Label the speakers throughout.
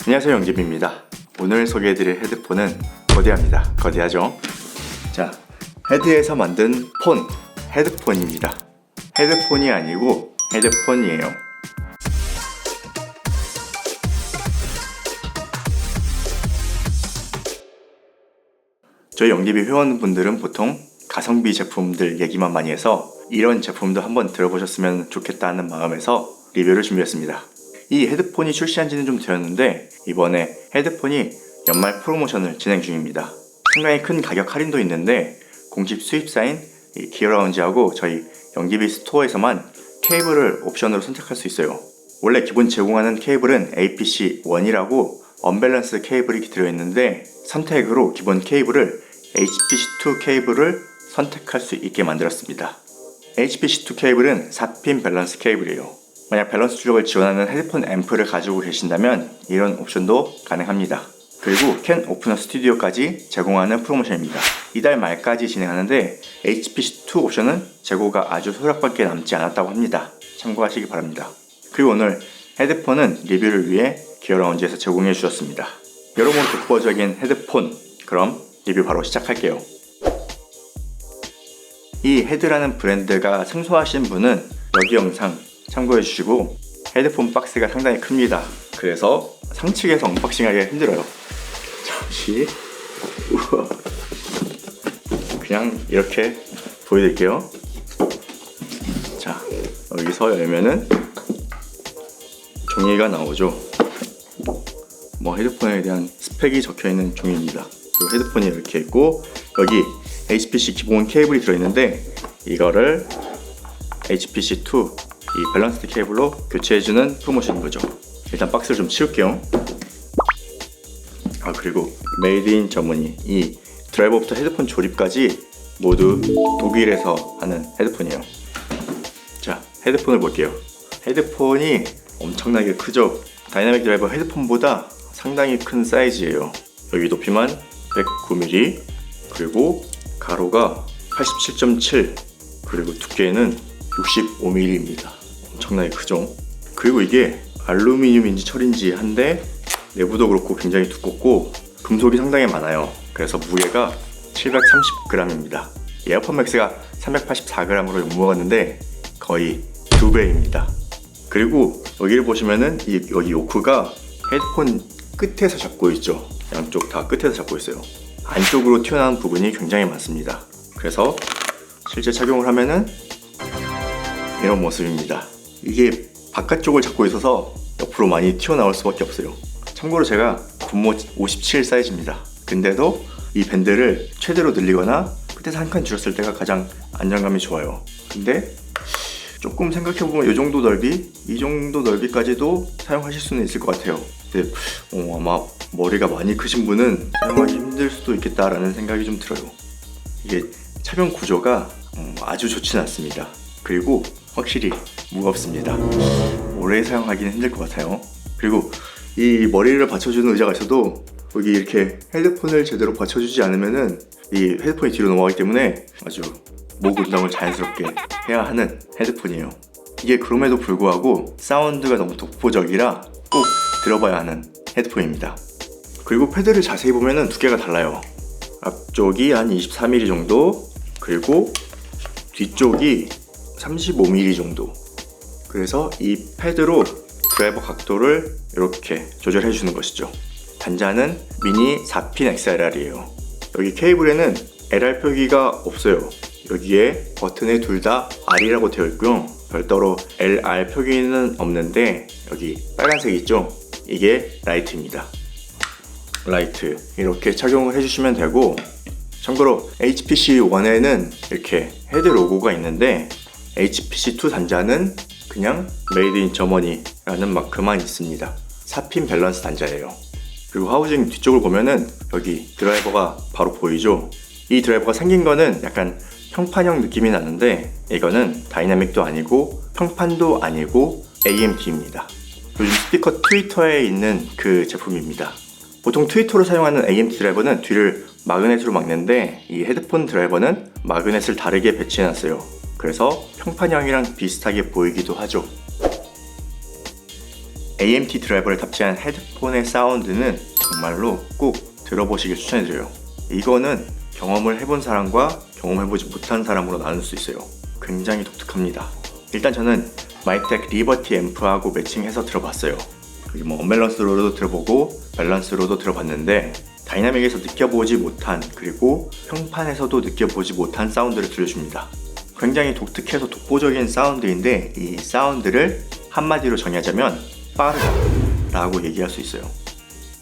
Speaker 1: 안녕하세요, 영집입니다. 오늘 소개해드릴 헤드폰은 거대합니다. 거대하죠? 자, 헤드에서 만든 폰, 헤드폰입니다. 헤드폰이 아니고 헤드폰이에요. 저희 영집이 회원분들은 보통 가성비 제품들 얘기만 많이 해서 이런 제품도 한번 들어보셨으면 좋겠다는 마음에서 리뷰를 준비했습니다. 이 헤드폰이 출시한 지는 좀 되었는데 이번에 헤드폰이 연말 프로모션을 진행 중입니다. 상당히 큰 가격 할인도 있는데 공식 수입사인 기어라운지하고 저희 영집이 스토어에서만 케이블을 옵션으로 선택할 수 있어요. 원래 기본 제공하는 케이블은 APC-1이라고 언밸런스 케이블이 들어있는데 선택으로 기본 케이블을 HPC2 케이블을 선택할 수 있게 만들었습니다. HPC2 케이블은 4핀 밸런스 케이블이에요. 만약 밸런스 출력을 지원하는 헤드폰 앰프를 가지고 계신다면 이런 옵션도 가능합니다. 그리고 캔 오프너 스튜디오까지 제공하는 프로모션입니다. 이달 말까지 진행하는데 HPC2 옵션은 재고가 아주 소량밖에 남지 않았다고 합니다. 참고하시기 바랍니다. 그리고 오늘 헤드폰은 리뷰를 위해 기어라운지에서 제공해 주셨습니다. 여러모로 독보적인 헤드폰, 그럼 리뷰 바로 시작할게요. 이 헤드라는 브랜드가 생소하신 분은 여기 영상 참고해 주시고 헤드폰 박스가 상당히 큽니다. 그래서 상측에서 언박싱하기가 힘들어요. 잠시 그냥 이렇게 보여드릴게요. 자, 여기서 열면은 종이가 나오죠. 헤드폰에 대한 스펙이 적혀있는 종이입니다. 그리고 헤드폰이 이렇게 있고 여기 HPC 기본 케이블이 들어있는데 이거를 HPC2 이 밸런스드 케이블로 교체해주는 프로모션인 거죠. 일단 박스를 좀 치울게요. 그리고 메이드 인 저머니, 이 드라이버부터 헤드폰 조립까지 모두 독일에서 하는 헤드폰이에요. 자, 헤드폰을 볼게요. 헤드폰이 엄청나게 크죠. 다이나믹 드라이버 헤드폰보다 상당히 큰 사이즈예요. 여기 높이만 109mm, 그리고 가로가 87.7, 그리고 두께는 65mm입니다. 엄청나게 크죠. 그리고 이게 알루미늄인지 철인지 한데 내부도 그렇고 굉장히 두껍고 금속이 상당히 많아요. 그래서 무게가 730g입니다. 에어팟 맥스가 384g으로 욕먹었는데 거의 2배입니다. 그리고 여기를 보시면은 여기 요크가 헤드폰 끝에서 잡고 있죠. 양쪽 다 끝에서 잡고 있어요. 안쪽으로 튀어나온 부분이 굉장히 많습니다. 그래서 실제 착용을 하면은 이런 모습입니다. 이게 바깥쪽을 잡고 있어서 옆으로 많이 튀어나올 수밖에 없어요. 참고로 제가 군모 57 사이즈입니다. 근데도 이 밴드를 최대로 늘리거나 끝에서 한 칸 줄였을 때가 가장 안정감이 좋아요. 근데 조금 생각해보면 이 정도 넓이까지도 사용하실 수는 있을 것 같아요. 근데 아마 머리가 많이 크신 분은 사용하기 힘들 수도 있겠다라는 생각이 좀 들어요. 이게 착용 구조가 아주 좋지는 않습니다. 그리고 확실히 무겁습니다. 오래 사용하기는 힘들 것 같아요. 그리고 이 머리를 받쳐주는 의자가 있어도 여기 이렇게 헤드폰을 제대로 받쳐주지 않으면은 이 헤드폰이 뒤로 넘어가기 때문에 아주 목 운동을 자연스럽게 해야 하는 헤드폰이에요. 이게 그럼에도 불구하고 사운드가 너무 독보적이라 꼭 들어봐야 하는 헤드폰입니다. 그리고 패드를 자세히 보면은 두께가 달라요. 앞쪽이 한 23mm 정도, 그리고 뒤쪽이 35mm 정도. 그래서 이 패드로 드라이버 각도를 이렇게 조절해 주는 것이죠. 단자는 미니 4핀 XLR이에요. 여기 케이블에는 LR 표기가 없어요. 여기에 버튼에 둘 다 R이라고 되어 있고요. 별도로 LR 표기는 없는데 여기 빨간색 있죠? 이게 라이트입니다. 라이트 이렇게 착용을 해주시면 되고, 참고로 HPC1에는 이렇게 헤드 로고가 있는데 HPC2 단자는 그냥 메이드 인 저머니라는 마크만 있습니다. 4핀 밸런스 단자예요. 그리고 하우징 뒤쪽을 보면은 여기 드라이버가 바로 보이죠? 이 드라이버가 생긴 거는 약간 평판형 느낌이 나는데 이거는 다이나믹도 아니고 평판도 아니고 AMT입니다. 요즘 스피커 트위터에 있는 그 제품입니다. 보통 트위터로 사용하는 AMT 드라이버는 뒤를 마그넷으로 막는데 이 헤드폰 드라이버는 마그넷을 다르게 배치해놨어요. 그래서 평판형이랑 비슷하게 보이기도 하죠. AMT 드라이버를 탑재한 헤드폰의 사운드는 정말로 꼭 들어보시길 추천해드려요. 이거는 경험을 해본 사람과 경험해보지 못한 사람으로 나눌 수 있어요. 굉장히 독특합니다. 일단 저는 마이텍 리버티 앰프하고 매칭해서 들어봤어요. 언밸런스로도 들어보고 밸런스로도 들어봤는데 다이나믹에서 느껴보지 못한, 그리고 평판에서도 느껴보지 못한 사운드를 들려줍니다. 굉장히 독특해서 독보적인 사운드인데 이 사운드를 한마디로 정의하자면 빠르다 라고 얘기할 수 있어요.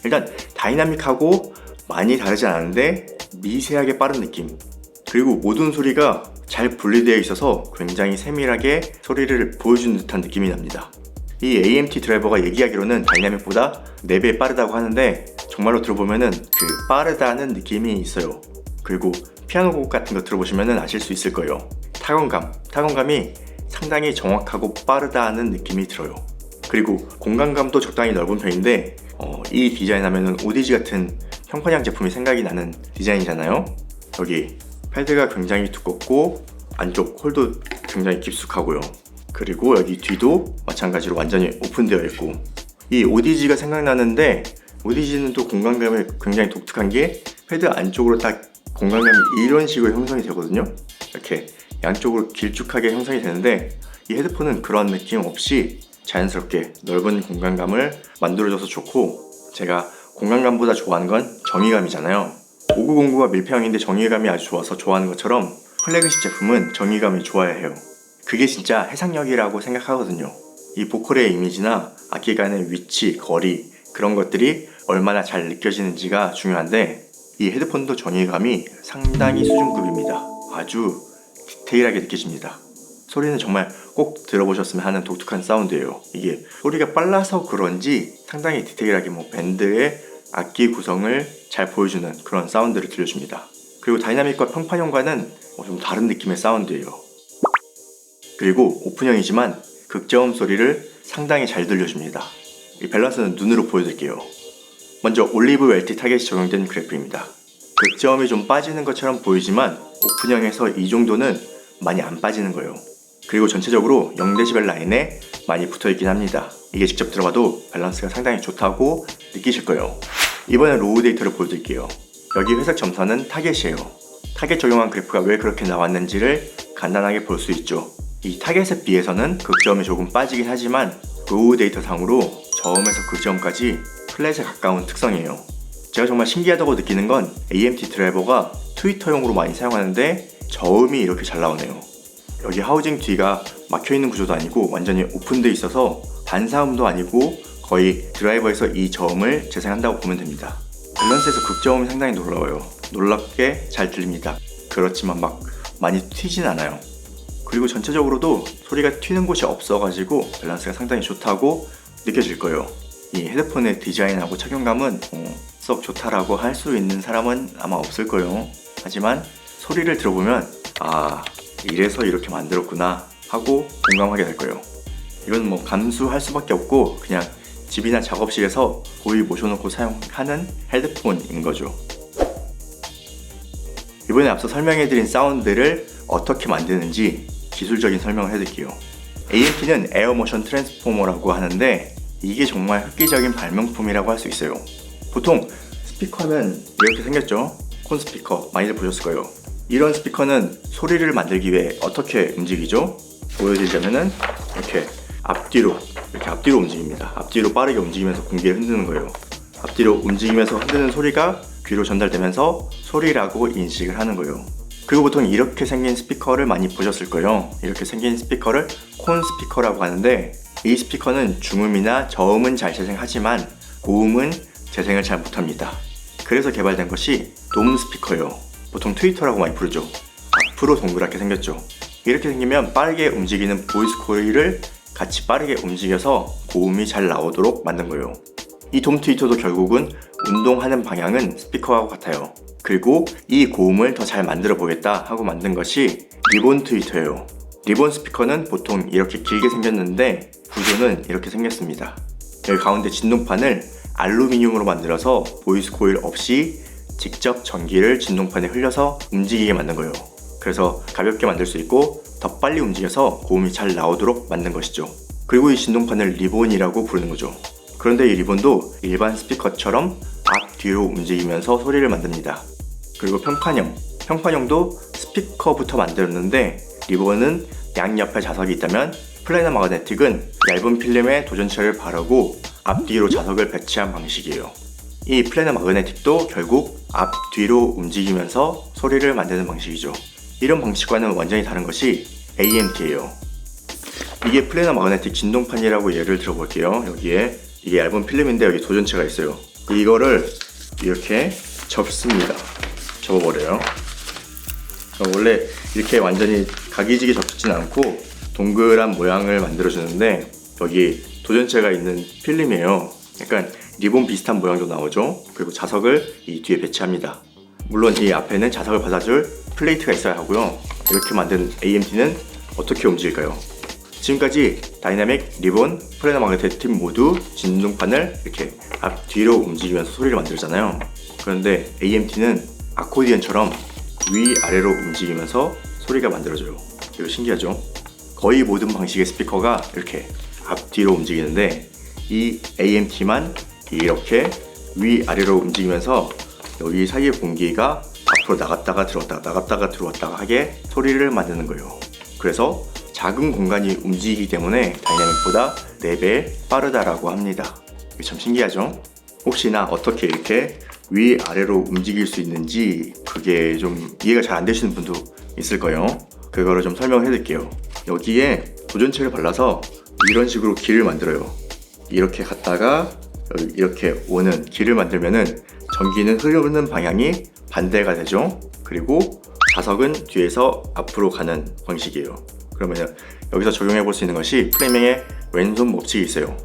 Speaker 1: 일단 다이나믹하고 많이 다르지 않은데 미세하게 빠른 느낌, 그리고 모든 소리가 잘 분리되어 있어서 굉장히 세밀하게 소리를 보여주는 듯한 느낌이 납니다. 이 AMT 드라이버가 얘기하기로는 다이나믹보다 4배 빠르다고 하는데 정말로 들어보면은 그 빠르다는 느낌이 있어요. 그리고 피아노 곡 같은 거 들어보시면은 아실 수 있을 거예요. 타건감이 상당히 정확하고 빠르다는 느낌이 들어요. 그리고 공간감도 적당히 넓은 편인데 이 디자인 하면은 오디지 같은 형판형 제품이 생각이 나는 디자인이잖아요. 여기 패드가 굉장히 두껍고 안쪽 홀도 굉장히 깊숙하고요. 그리고 여기 뒤도 마찬가지로 완전히 오픈되어 있고, 이 오디지가 생각나는데 오디지는 또 공간감이 굉장히 독특한 게 패드 안쪽으로 딱 공간감이 이런 식으로 형성이 되거든요. 이렇게 양쪽으로 길쭉하게 형성이 되는데 이 헤드폰은 그런 느낌 없이 자연스럽게 넓은 공간감을 만들어줘서 좋고, 제가 공간감보다 좋아하는 건 정의감이잖아요. 5909가 밀폐형인데 정의감이 아주 좋아서 좋아하는 것처럼 플래그십 제품은 정의감이 좋아야 해요. 그게 진짜 해상력이라고 생각하거든요. 이 보컬의 이미지나 악기 간의 위치, 거리, 그런 것들이 얼마나 잘 느껴지는지가 중요한데 이 헤드폰도 정의감이 상당히 수준급입니다. 아주 디테일하게 느껴집니다. 소리는 정말 꼭 들어보셨으면 하는 독특한 사운드예요. 이게 소리가 빨라서 그런지 상당히 디테일하게 밴드의 악기 구성을 잘 보여주는 그런 사운드를 들려줍니다. 그리고 다이나믹과 평판형과는 좀 다른 느낌의 사운드예요. 그리고 오픈형이지만 극저음 소리를 상당히 잘 들려줍니다. 이 밸런스는 눈으로 보여드릴게요. 먼저 올리브 웰티 타겟이 적용된 그래프입니다. 극저음이 좀 빠지는 것처럼 보이지만 오픈형에서 이 정도는 많이 안 빠지는 거예요. 그리고 전체적으로 0dB 라인에 많이 붙어있긴 합니다. 이게 직접 들어봐도 밸런스가 상당히 좋다고 느끼실 거예요. 이번엔 로우 데이터를 보여드릴게요. 여기 회색 점선은 타겟이에요. 타겟 적용한 그래프가 왜 그렇게 나왔는지를 간단하게 볼 수 있죠. 이 타겟에 비해서는 극저음이 조금 빠지긴 하지만 로우 데이터 상으로 저음에서 극저음까지 플랫에 가까운 특성이에요. 제가 정말 신기하다고 느끼는 건 AMT 드라이버가 트위터용으로 많이 사용하는데 저음이 이렇게 잘 나오네요. 여기 하우징 뒤가 막혀있는 구조도 아니고 완전히 오픈되어 있어서 반사음도 아니고 거의 드라이버에서 이 저음을 재생한다고 보면 됩니다. 밸런스에서 극저음이 상당히 놀라워요. 놀랍게 잘 들립니다. 그렇지만 막 많이 튀진 않아요. 그리고 전체적으로도 소리가 튀는 곳이 없어가지고 밸런스가 상당히 좋다고 느껴질 거예요. 이 헤드폰의 디자인하고 착용감은 썩 좋다라고 할 수 있는 사람은 아마 없을 거예요. 하지만 소리를 들어보면 이래서 이렇게 만들었구나 하고 공감하게 될 거예요. 이건 감수할 수밖에 없고 그냥 집이나 작업실에서 고이 모셔놓고 사용하는 헤드폰인 거죠. 이번에 앞서 설명해드린 사운드를 어떻게 만드는지 기술적인 설명을 해드릴게요. AMT는 에어모션 트랜스포머라고 하는데 이게 정말 획기적인 발명품이라고 할 수 있어요. 보통 스피커는 이렇게 생겼죠? 콘 스피커 많이들 보셨을 거예요. 이런 스피커는 소리를 만들기 위해 어떻게 움직이죠? 보여드리자면은 이렇게 앞뒤로 움직입니다. 앞뒤로 빠르게 움직이면서 공기를 흔드는 거예요. 앞뒤로 움직이면서 흔드는 소리가 귀로 전달되면서 소리라고 인식을 하는 거예요. 그리고 보통 이렇게 생긴 스피커를 많이 보셨을 거예요. 이렇게 생긴 스피커를 콘 스피커라고 하는데 이 스피커는 중음이나 저음은 잘 재생하지만 고음은 재생을 잘 못합니다. 그래서 개발된 것이 돔 스피커예요. 보통 트위터라고 많이 부르죠. 앞으로 동그랗게 생겼죠. 이렇게 생기면 빠르게 움직이는 보이스 코일을 같이 빠르게 움직여서 고음이 잘 나오도록 만든 거예요. 이 돔 트위터도 결국은 운동하는 방향은 스피커하고 같아요. 그리고 이 고음을 더 잘 만들어 보겠다 하고 만든 것이 리본 트위터예요. 리본 스피커는 보통 이렇게 길게 생겼는데 구조는 이렇게 생겼습니다. 여기 가운데 진동판을 알루미늄으로 만들어서 보이스 코일 없이 직접 전기를 진동판에 흘려서 움직이게 만든 거예요. 그래서 가볍게 만들 수 있고 더 빨리 움직여서 고음이 잘 나오도록 만든 것이죠. 그리고 이 진동판을 리본이라고 부르는 거죠. 그런데 이 리본도 일반 스피커처럼 앞, 뒤로 움직이면서 소리를 만듭니다. 그리고 평판형도 스피커부터 만들었는데 리본은 양옆에 자석이 있다면 플래너 마그네틱은 얇은 필름에 도전체를 바르고 앞뒤로 자석을 배치한 방식이에요. 이 플래너 마그네틱도 결국 앞뒤로 움직이면서 소리를 만드는 방식이죠. 이런 방식과는 완전히 다른 것이 AMT예요. 이게 플래너 마그네틱 진동판이라고 예를 들어볼게요. 여기에 이게 얇은 필름인데 여기 도전체가 있어요. 이거를 이렇게 접어버려요. 원래 이렇게 완전히 각이지게 접지는 않고 동그란 모양을 만들어주는데 여기 도전체가 있는 필름이에요. 약간 리본 비슷한 모양도 나오죠. 그리고 자석을 이 뒤에 배치합니다. 물론 이 앞에는 자석을 받아줄 플레이트가 있어야 하고요. 이렇게 만든 AMT는 어떻게 움직일까요? 지금까지 다이나믹, 리본, 플래너 마그네틱 모두 진동판을 이렇게 앞뒤로 움직이면서 소리를 만들잖아요. 그런데 AMT는 아코디언처럼 위아래로 움직이면서 소리가 만들어져요. 이거 신기하죠? 거의 모든 방식의 스피커가 이렇게 앞뒤로 움직이는데 이 AMT만 이렇게 위아래로 움직이면서 여기 사이의 공기가 앞으로 나갔다가 들어왔다가 하게 소리를 만드는 거예요. 그래서 작은 공간이 움직이기 때문에 다이나믹보다 4배 빠르다라고 합니다. 이게 참 신기하죠? 혹시나 어떻게 이렇게 위아래로 움직일 수 있는지 그게 좀 이해가 잘 안 되시는 분도 있을 거예요. 그거를 좀 설명을 해드릴게요. 여기에 도전체를 발라서 이런 식으로 길을 만들어요. 이렇게 갔다가 이렇게 오는 길을 만들면은 전기는 흐르는 방향이 반대가 되죠. 그리고 자석은 뒤에서 앞으로 가는 방식이에요. 그러면 여기서 적용해 볼 수 있는 것이 프레밍의 왼손 법칙이 있어요.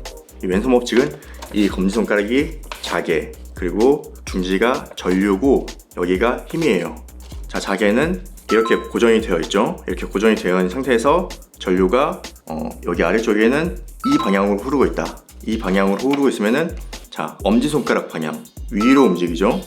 Speaker 1: 이 왼손 법칙은 이 검지손가락이 자개, 그리고 중지가 전류고 여기가 힘이에요. 자, 자개는 이렇게 고정이 되어 있죠. 이렇게 고정이 되어 있는 상태에서 전류가 여기 아래쪽에는 이 방향으로 흐르고 있다. 이 방향으로 흐르고 있으면은 자, 엄지손가락 방향 위로 움직이죠.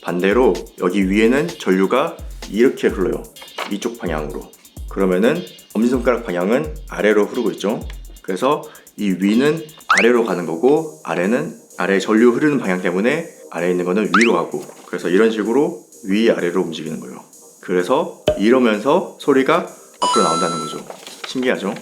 Speaker 1: 반대로 여기 위에는 전류가 이렇게 흘러요. 이쪽 방향으로. 그러면은 엄지손가락 방향은 아래로 흐르고 있죠. 그래서 이 위는 아래로 가는 거고 아래 전류 흐르는 방향 때문에 아래에 있는 거는 위로 가고, 그래서 이런 식으로 위아래로 움직이는 거예요. 그래서 이러면서 소리가 앞으로 나온다는 거죠. 신기하죠?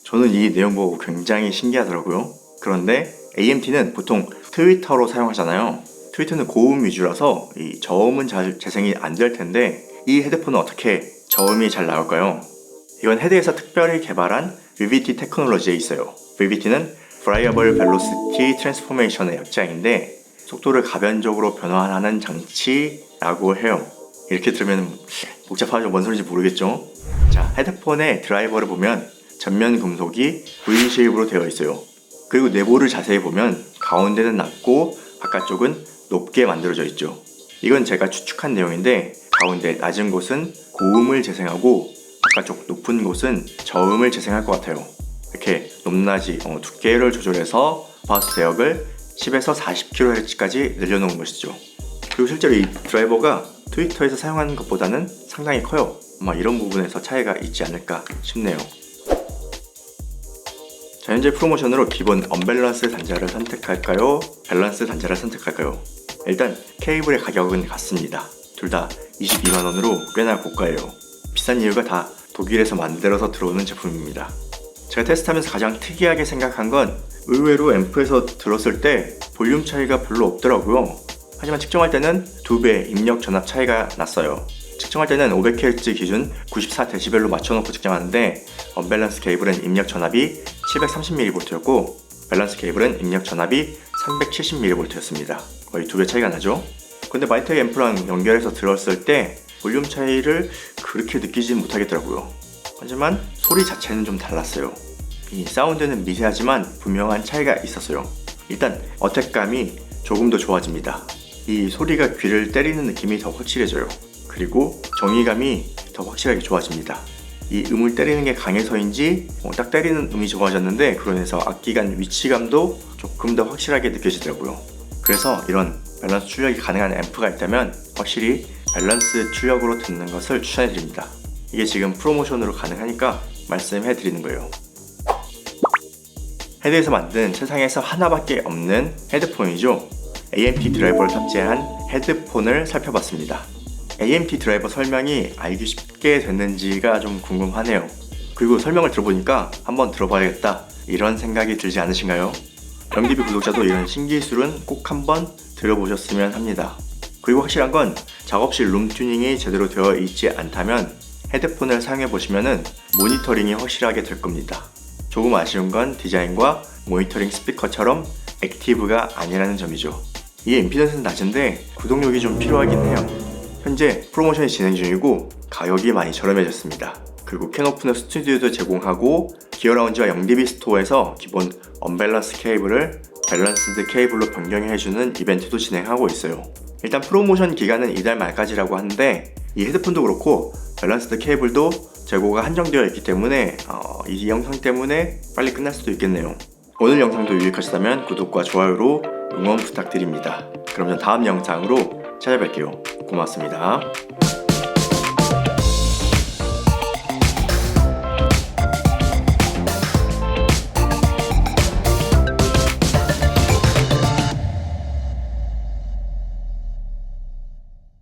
Speaker 1: 저는 이 내용 보고 굉장히 신기하더라고요. 그런데 AMT는 보통 트위터로 사용하잖아요. 트위터는 고음 위주라서 이 저음은 잘 재생이 안 될 텐데 이 헤드폰은 어떻게 저음이 잘 나올까요? 이건 헤드에서 특별히 개발한 VVT 테크놀로지에 있어요. VVT는 Variable Velocity Transformation의 약자인데 속도를 가변적으로 변환하는 장치라고 해요. 이렇게 들으면 복잡하죠? 뭔 소리인지 모르겠죠? 자, 헤드폰의 드라이버를 보면 전면 금속이 V 쉐입으로 되어 있어요. 그리고 내부를 자세히 보면 가운데는 낮고 바깥쪽은 높게 만들어져 있죠. 이건 제가 추측한 내용인데 가운데 낮은 곳은 고음을 재생하고 바깥쪽 높은 곳은 저음을 재생할 것 같아요. 이렇게 높낮이 두께를 조절해서 바우스 대역을 10에서 40kHz까지 늘려놓은 것이죠. 그리고 실제로 이 드라이버가 트위터에서 사용하는 것보다는 상당히 커요. 아마 이런 부분에서 차이가 있지 않을까 싶네요. 자, 현재 프로모션으로 기본 언밸런스 단자를 선택할까요? 밸런스 단자를 선택할까요? 일단 케이블의 가격은 같습니다. 둘 다 22만원으로 꽤나 고가예요. 비싼 이유가 다 독일에서 만들어서 들어오는 제품입니다. 제가 테스트하면서 가장 특이하게 생각한 건 의외로 앰프에서 들었을 때 볼륨 차이가 별로 없더라고요. 하지만 측정할 때는 2배 입력 전압 차이가 났어요. 측정할 때는 500Hz 기준 94dB로 맞춰놓고 측정하는데 언밸런스 케이블은 입력 전압이 730mV였고 밸런스 케이블은 입력 전압이 370mV였습니다. 거의 2배 차이가 나죠. 근데 마이테이 앰프랑 연결해서 들었을 때 볼륨 차이를 그렇게 느끼지 못하겠더라고요. 하지만 소리 자체는 좀 달랐어요. 이 사운드는 미세하지만 분명한 차이가 있었어요. 일단 어택감이 조금 더 좋아집니다. 이 소리가 귀를 때리는 느낌이 더 확실해져요. 그리고 정의감이 더 확실하게 좋아집니다. 이 음을 때리는 게 강해서인지 딱 때리는 음이 좋아졌는데 그로 인해서 악기 간 위치감도 조금 더 확실하게 느껴지더라고요. 그래서 이런 밸런스 출력이 가능한 앰프가 있다면 확실히 밸런스 출력으로 듣는 것을 추천해드립니다. 이게 지금 프로모션으로 가능하니까 말씀해드리는 거예요. 헤드에서 만든 세상에서 하나밖에 없는 헤드폰이죠. AMT 드라이버를 탑재한 헤드폰을 살펴봤습니다. AMT 드라이버 설명이 알기 쉽게 됐는지가 좀 궁금하네요. 그리고 설명을 들어보니까 한번 들어봐야겠다 이런 생각이 들지 않으신가요? 영디비 구독자도 이런 신기술은 꼭 한번 들어보셨으면 합니다. 그리고 확실한 건 작업실 룸 튜닝이 제대로 되어 있지 않다면 헤드폰을 사용해보시면 모니터링이 확실하게 될 겁니다. 조금 아쉬운 건 디자인과 모니터링 스피커처럼 액티브가 아니라는 점이죠. 이게 임피던스는 낮은데 구동력이 좀 필요하긴 해요. 현재 프로모션이 진행 중이고 가격이 많이 저렴해졌습니다. 그리고 캔오프너 스튜디오도 제공하고 기어라운지와 영디비 스토어에서 기본 언밸런스 케이블을 밸런스드 케이블로 변경해주는 이벤트도 진행하고 있어요. 일단 프로모션 기간은 이달 말까지라고 하는데 이 헤드폰도 그렇고 밸런스드 케이블도 재고가 한정되어 있기 때문에 이 영상 때문에 빨리 끝날 수도 있겠네요. 오늘 영상도 유익하셨다면 구독과 좋아요로 응원 부탁드립니다. 그럼 전 다음 영상으로 찾아뵐게요. 고맙습니다.